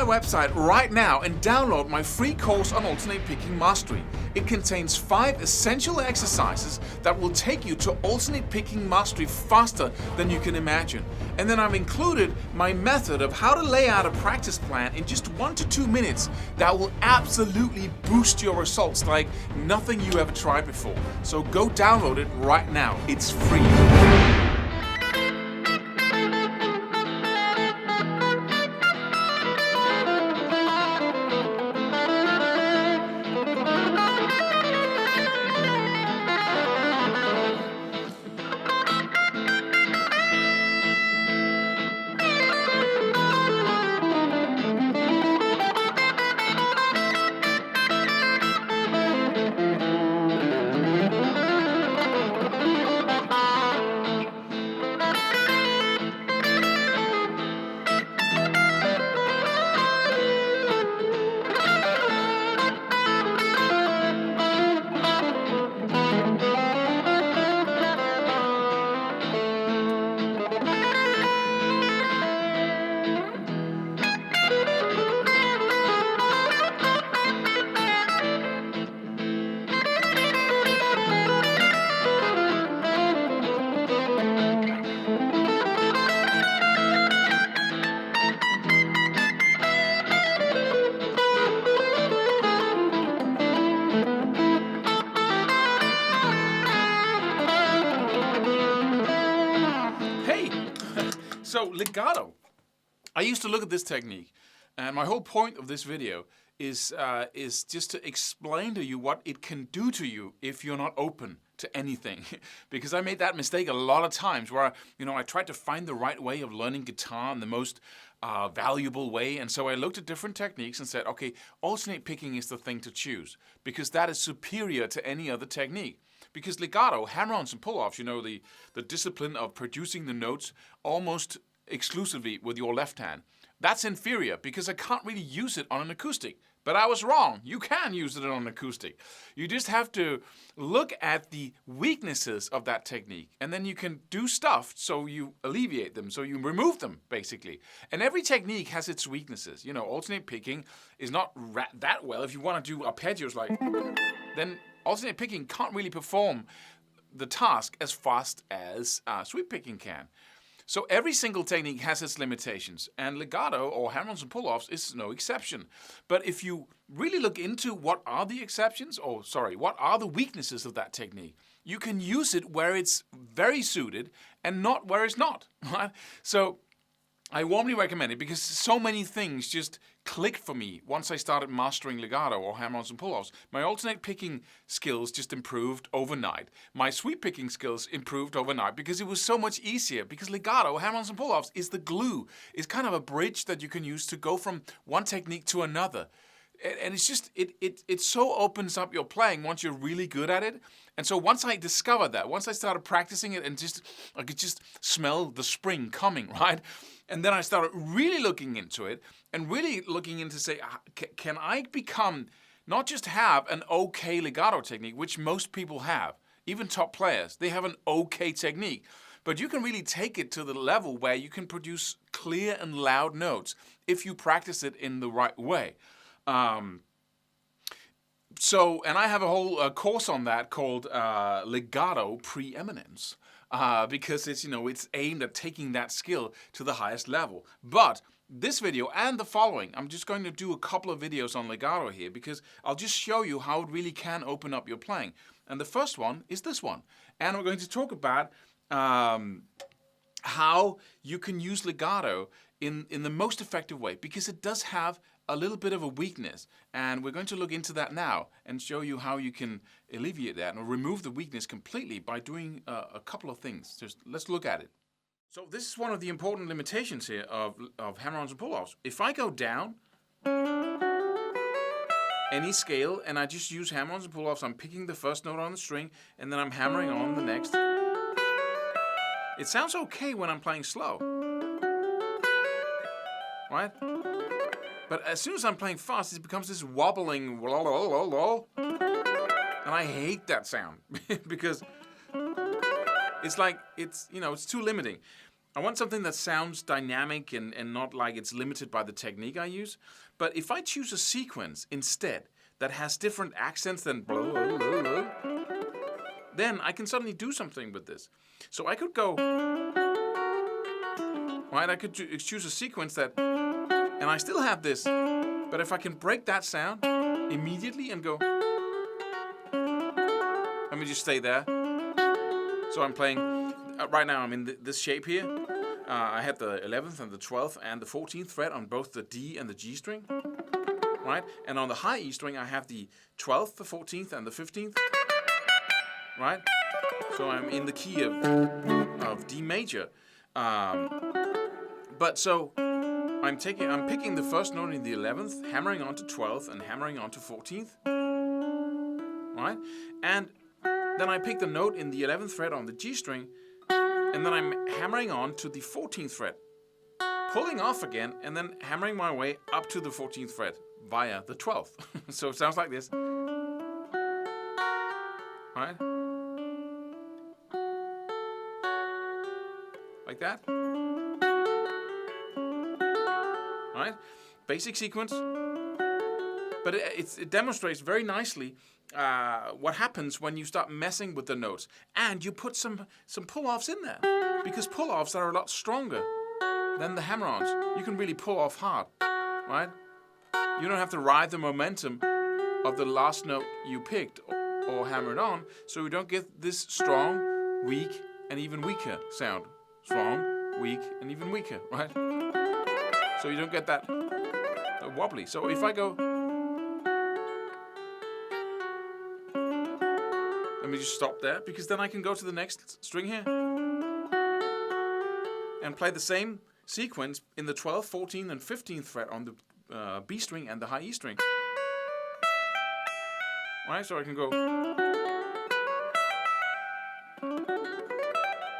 website right now and download my free course on alternate picking mastery. It contains 5 essential exercises that will take you to alternate picking mastery faster than you can imagine. And then I've included my method of how to lay out a practice plan in just 1 to 2 minutes that will absolutely boost your results like nothing you ever tried before. So go download it right now. It's free. So legato. I used to look at this technique, and my whole point of this video is just to explain to you what it can do to you if you're not open to anything. Because I made that mistake a lot of times where I tried to find the right way of learning guitar in the most valuable way, and so I looked at different techniques and said, okay, alternate picking is the thing to choose because that is superior to any other technique. Because legato, hammer-ons and pull-offs, the discipline of producing the notes almost exclusively with your left hand, that's inferior because I can't really use it on an acoustic. But I was wrong. You can use it on an acoustic. You just have to look at the weaknesses of that technique, and then you can do stuff so you alleviate them, so you remove them, basically. And every technique has its weaknesses. Alternate picking is not that well. If you want to do arpeggios then alternate picking can't really perform the task as fast as sweep picking can. So every single technique has its limitations, and legato or hammer-ons and pull-offs is no exception. But if you really look into what are the exceptions, what are the weaknesses of that technique, you can use it where it's very suited and not where it's not. Right? So I warmly recommend it because so many things just clicked for me once I started mastering legato or hammer-ons and pull-offs. My alternate picking skills just improved overnight. My sweep picking skills improved overnight because it was so much easier. Because legato, hammer-ons and pull-offs is the glue. It's kind of a bridge that you can use to go from one technique to another. And it's just, it so opens up your playing once you're really good at it. And so once I discovered that, once I started practicing it and I could just smell the spring coming, right? And then I started really looking into it and really looking into say, can I become, not just have an okay legato technique, which most people have, even top players, they have an okay technique. But you can really take it to the level where you can produce clear and loud notes if you practice it in the right way. And I have a whole course on that called Legato Preeminence, because it's aimed at taking that skill to the highest level. But this video and the following, I'm just going to do a couple of videos on legato here because I'll just show you how it really can open up your playing. And the first one is this one. And we're going to talk about how you can use legato in the most effective way because it does have a little bit of a weakness, and we're going to look into that now and show you how you can alleviate that and remove the weakness completely by doing a couple of things. Just let's look at it. So this is one of the important limitations here of hammer-ons and pull-offs. If I go down any scale and I just use hammer-ons and pull-offs, I'm picking the first note on the string and then I'm hammering on the next. It sounds okay when I'm playing slow, right? But as soon as I'm playing fast, it becomes this wobbling, and I hate that sound because it's like it's too limiting. I want something that sounds dynamic and not like it's limited by the technique I use. But if I choose a sequence instead that has different accents than blah, blah, blah, blah, then I can suddenly do something with this. So I could go, right? I could choose a sequence that, and I still have this, but if I can break that sound immediately and go, let me just stay there. So I'm playing, right now I'm in this shape here. I have the 11th and the 12th and the 14th fret on both the D and the G string, right? And on the high E string I have the 12th, the 14th and the 15th, right? So I'm in the key of D major. But so I'm picking the first note in the 11th, hammering onto 12th and hammering onto 14th, right? And then I pick the note in the 11th fret on the G string, and then I'm hammering on to the 14th fret, pulling off again, and then hammering my way up to the 14th fret via the 12th. So it sounds like this, right? Like that, right? Basic sequence, but it demonstrates very nicely what happens when you start messing with the notes and you put some pull-offs in there, because pull-offs are a lot stronger than the hammer-ons. You can really pull off hard, right? You don't have to ride the momentum of the last note you picked or hammered on, so you don't get this strong, weak, and even weaker sound. Strong, weak, and even weaker, right? So you don't get that wobbly. So if I go, let me just stop there, because then I can go to the next string here and play the same sequence in the 12th, 14th, and 15th fret on the B string and the high E string. Right, so I can go,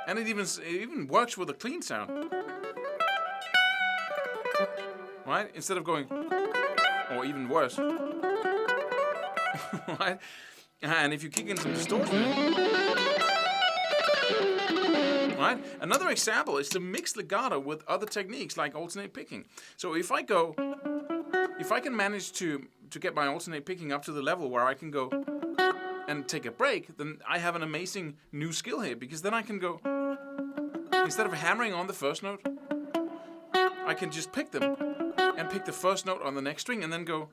and it even works with a clean sound. Right, instead of going, or even worse. Right, and if you kick in some distortion. Right, another example is to mix legato with other techniques like alternate picking. So if I can manage to get my alternate picking up to the level where I can go and take a break, then I have an amazing new skill here, because then I can go, instead of hammering on the first note, I can just pick them and pick the first note on the next string and then go,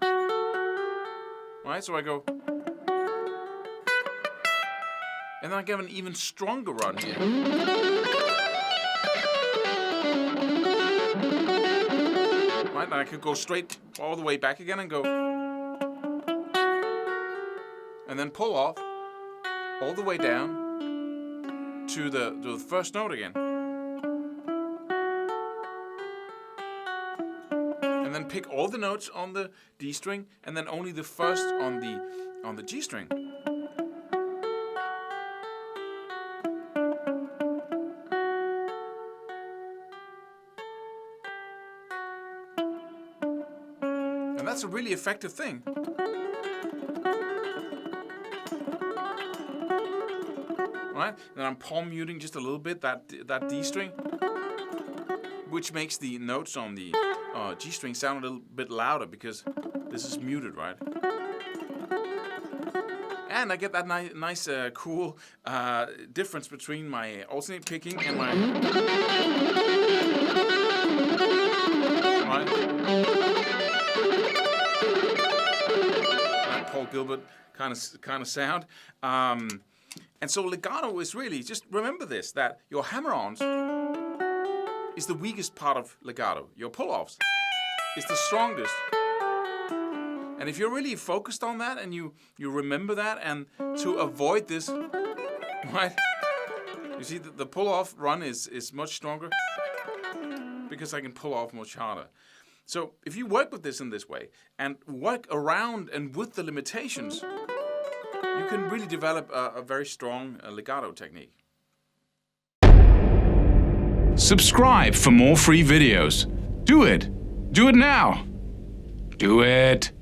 right? So I go, and then I get an even stronger run here. Right, and I could go straight all the way back again and go, and then pull off all the way down to the first note again. And then pick all the notes on the D string and then only the first on the G string. And that's a really effective thing. Right? Then I'm palm muting just a little bit that D string, which makes the notes on the G string sound a little bit louder because this is muted, right? And I get that nice, cool difference between my alternate picking and my Paul Gilbert kind of sound. And so legato is really, just remember this, that your hammer-ons is the weakest part of legato. Your pull-offs is the strongest. And if you're really focused on that and you remember that, and to avoid this, right? You see the pull-off run is much stronger because I can pull off much harder. So if you work with this in this way and work around and with the limitations, you can really develop a very strong legato technique. Subscribe for more free videos. Do it. Do it now. Do it.